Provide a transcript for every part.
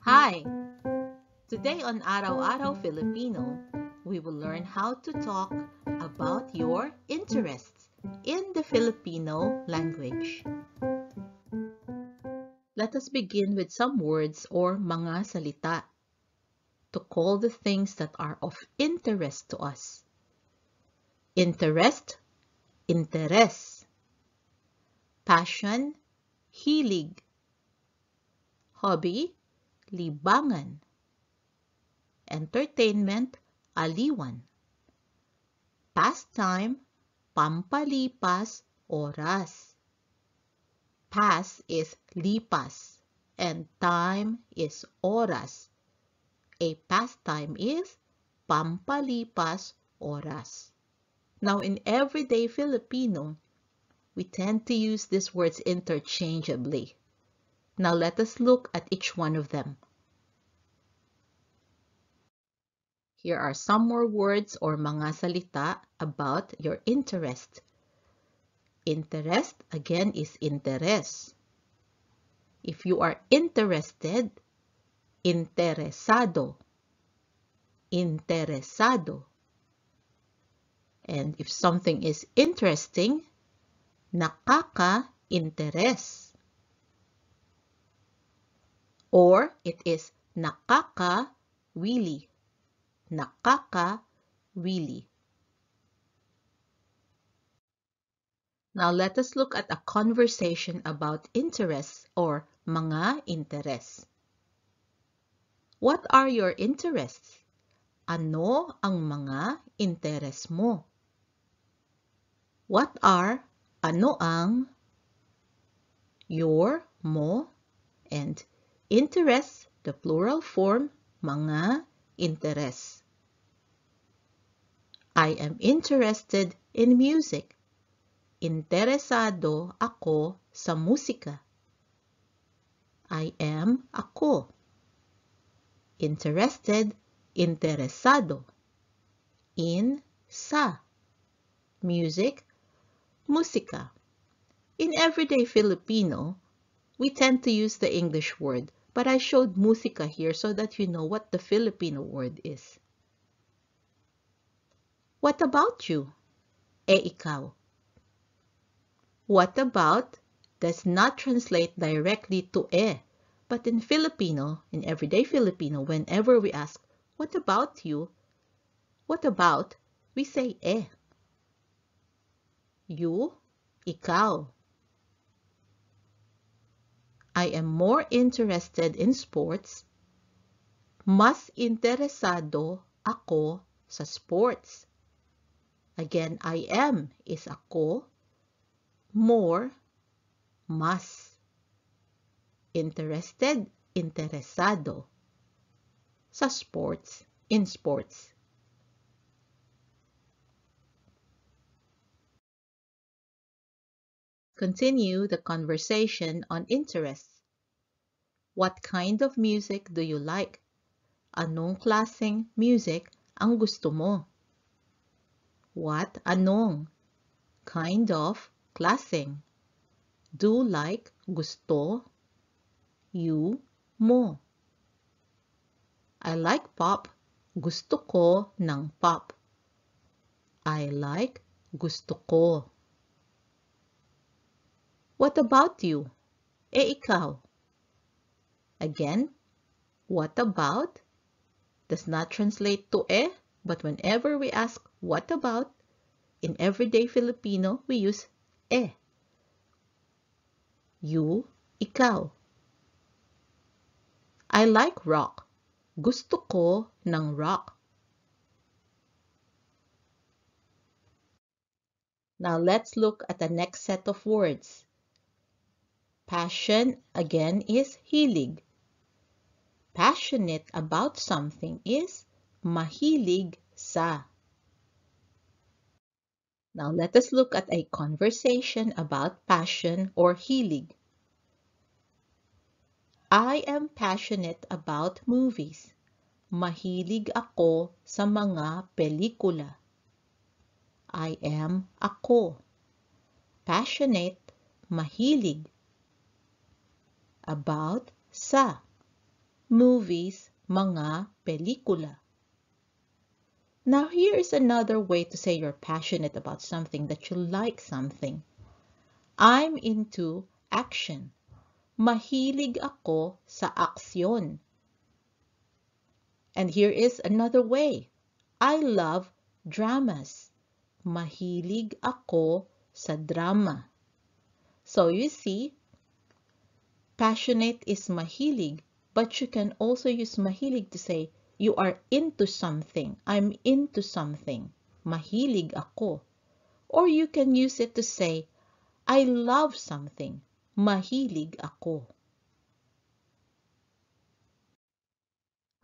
Hi! Today on Araw-Araw Filipino, we will learn how to talk about your interests in the Filipino language. Let us begin with some words or mga salita to call the things that are of interest to us. Interest, interes. Passion, hilig. Hobby, libangan. Entertainment, aliwan. Pastime, pampalipas oras. Pass is lipas and time is oras. A pastime is pampalipas oras. Now in everyday Filipino, we tend to use these words interchangeably. Now let us look at each one of them. Here are some more words or mga salita about your interest. Interest, again, is interes. If you are interested, interesado. Interesado. And if something is interesting, nakaka-interes. Or it is nakaka-wili. Nakaka-wili. Now let us look at a conversation about interests or mga interes. What are your interests? Ano ang mga interes mo? What are, ano ang, your, mo, and interests, the plural form, mga interes. I am interested in music. Interesado ako sa musika. I am ako. Interested, interesado. In, sa. Music, musika. In everyday Filipino, we tend to use the English word, but I showed musika here so that you know what the Filipino word is. What about you? Ikaw. What about does not translate directly to but in Filipino, in everyday Filipino, whenever we ask, what about you? What about? We say You, ikaw. I am more interested in sports. Mas interesado ako sa sports. Again, I am is ako. More, mas. Interested, interesado. Sa sports, in sports. Continue the conversation on interests. What kind of music do you like? Anong klaseng music ang gusto mo? What, anong? Kind of, klaseng. Do like, gusto. You, mo. I like pop. Gusto ko ng pop. I like, gusto ko. What about you? Ikaw. Again, what about does not translate to but whenever we ask what about, in everyday Filipino, we use You, ikaw. I like rock. Gusto ko ng rock. Now let's look at the next set of words. Passion, again, is hilig. Passionate about something is mahilig sa. Now let us look at a conversation about passion or hilig. I am passionate about movies. Mahilig ako sa mga pelikula. I am ako. Passionate, mahilig. About, sa. movies, mga pelikula. Now here is another way to say you're passionate about something, that you like something. I'm into action. Mahilig ako sa aksyon. And here is another way. I love dramas. Mahilig ako sa drama. So you see, passionate is mahilig, but you can also use mahilig to say you are into something. I'm into something. Mahilig ako. Or you can use it to say, I love something. Mahilig ako.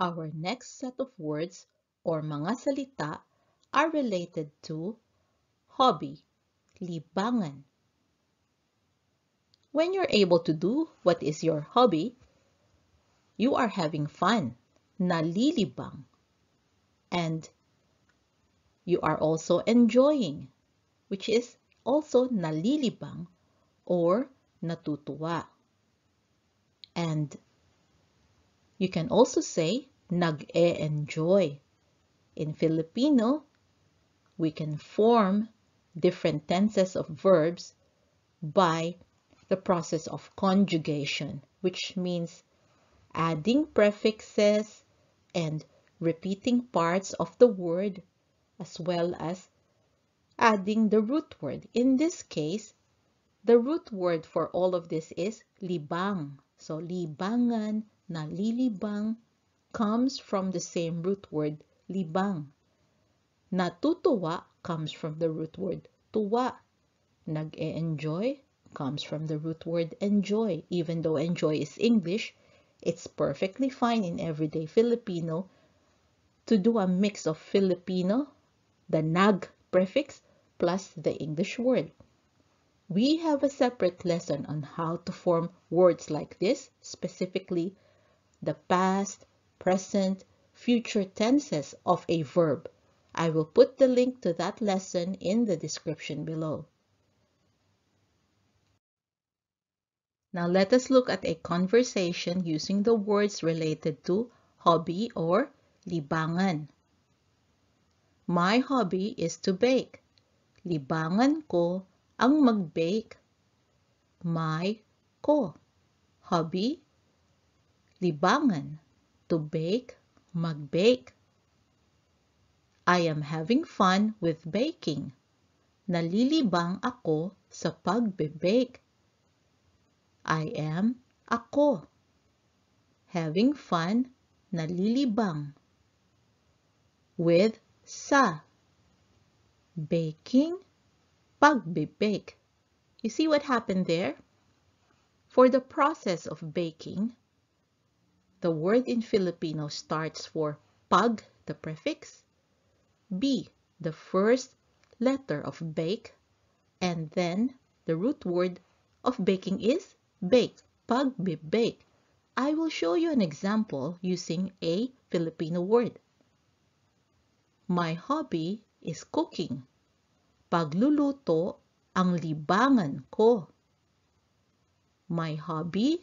Our next set of words or mga salita are related to hobby, libangan. When you're able to do what is your hobby, you are having fun, nalilibang, and you are also enjoying, which is also nalilibang or natutuwa. And you can also say nag-e-enjoy. In Filipino, we can form different tenses of verbs by the process of conjugation, which means adding prefixes and repeating parts of the word, as well as adding the root word. In this case, the root word for all of this is libang. So libangan, nalilibang, comes from the same root word, libang. Natutuwa comes from the root word, tuwa. Nag-e-enjoy comes from the root word enjoy. Even though enjoy is English, it's perfectly fine in everyday Filipino to do a mix of Filipino, the nag prefix, plus the English word. We have a separate lesson on how to form words like this, specifically the past, present, future tenses of a verb. I will put the link to that lesson in the description below. Now let us look at a conversation using the words related to hobby or libangan. My hobby is to bake. Libangan ko ang mag-bake. My ko. Hobby, libangan. To bake, mag-bake. I am having fun with baking. Nalilibang ako sa pagbe-bake. I am ako. Having fun, nalilibang. With sa. Baking, pagbe-bake. You see what happened there? For the process of baking, the word in Filipino starts for pag, the prefix, B, the first letter of bake, and then the root word of baking is bake, pagbe-bake. I will show you an example using a Filipino word. My hobby is cooking. Pagluluto ang libangan ko. My hobby,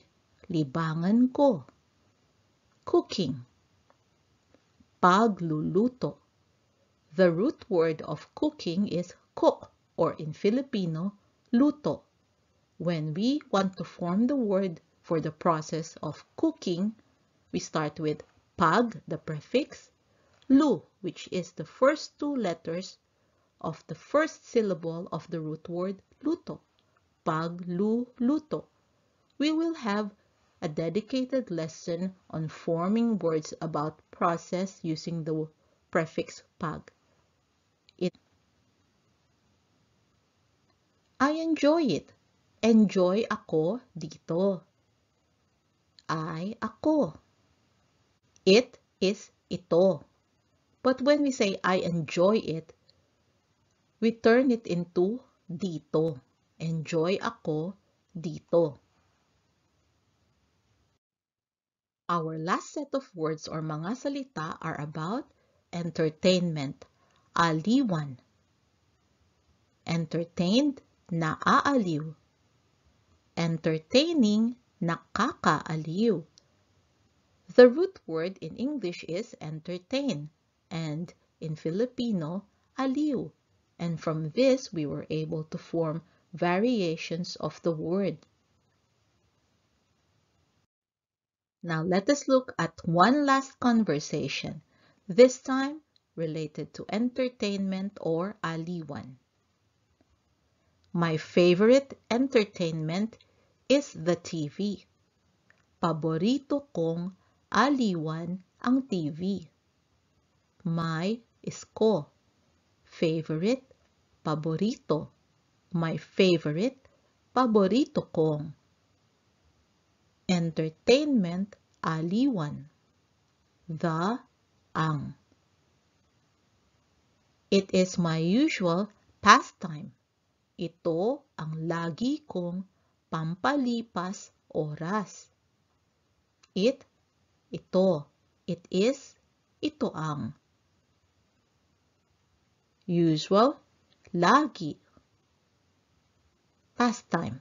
libangan ko. Cooking. Pagluluto. The root word of cooking is cook, or in Filipino, luto. When we want to form the word for the process of cooking, we start with pag, the prefix, lu, which is the first two letters of the first syllable of the root word luto. Pagluluto. We will have a dedicated lesson on forming words about process using the prefix pag. I enjoy it. Enjoy ako dito. Ako. It is ito. But when we say I enjoy it, we turn it into dito. Enjoy ako dito. Our last set of words or mga salita are about entertainment, aliwan. Entertained, naaaliw. Entertaining, nakakaaliw. The root word in English is entertain, and in Filipino, aliw. And from this, we were able to form variations of the word. Now let us look at one last conversation, this time related to entertainment or aliwan. My favorite entertainment is the TV. Paborito kong aliwan ang TV. My is ko. Favorite, paborito. My favorite, paborito kong. Entertainment, aliwan. The, ang. It is my usual pastime. Ito ang lagi kong pampalipas oras. It, ito. It is, ito ang. Usual, lagi. Pastime,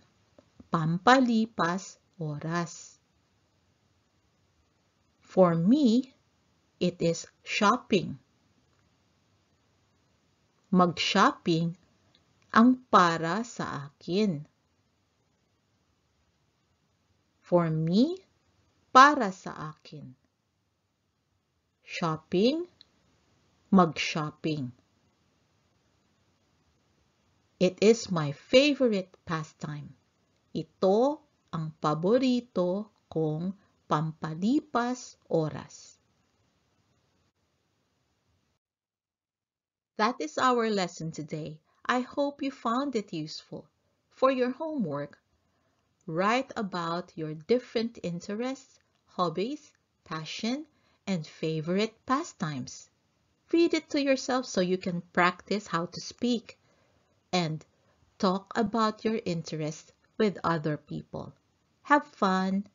pampalipas oras. For me, it is shopping. Mag-shopping ang para sa akin. For me, para sa akin. Shopping, mag-shopping. It is my favorite pastime. Ito ang paborito kong pampalipas oras. That is our lesson today. I hope you found it useful. For your homework, write about your different interests, hobbies, passion, and favorite pastimes. Read it to yourself so you can practice how to speak and talk about your interests with other people. Have fun!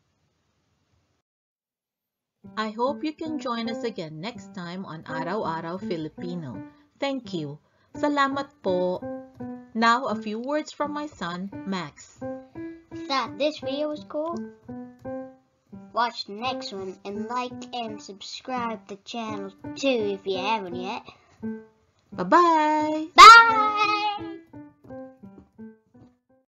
I hope you can join us again next time on Araw-Araw Filipino. Thank you. Salamat po. Now, a few words from my son, Max. Thought this video was cool? Watch the next one and like and subscribe to the channel too if you haven't yet. Bye-bye! Bye!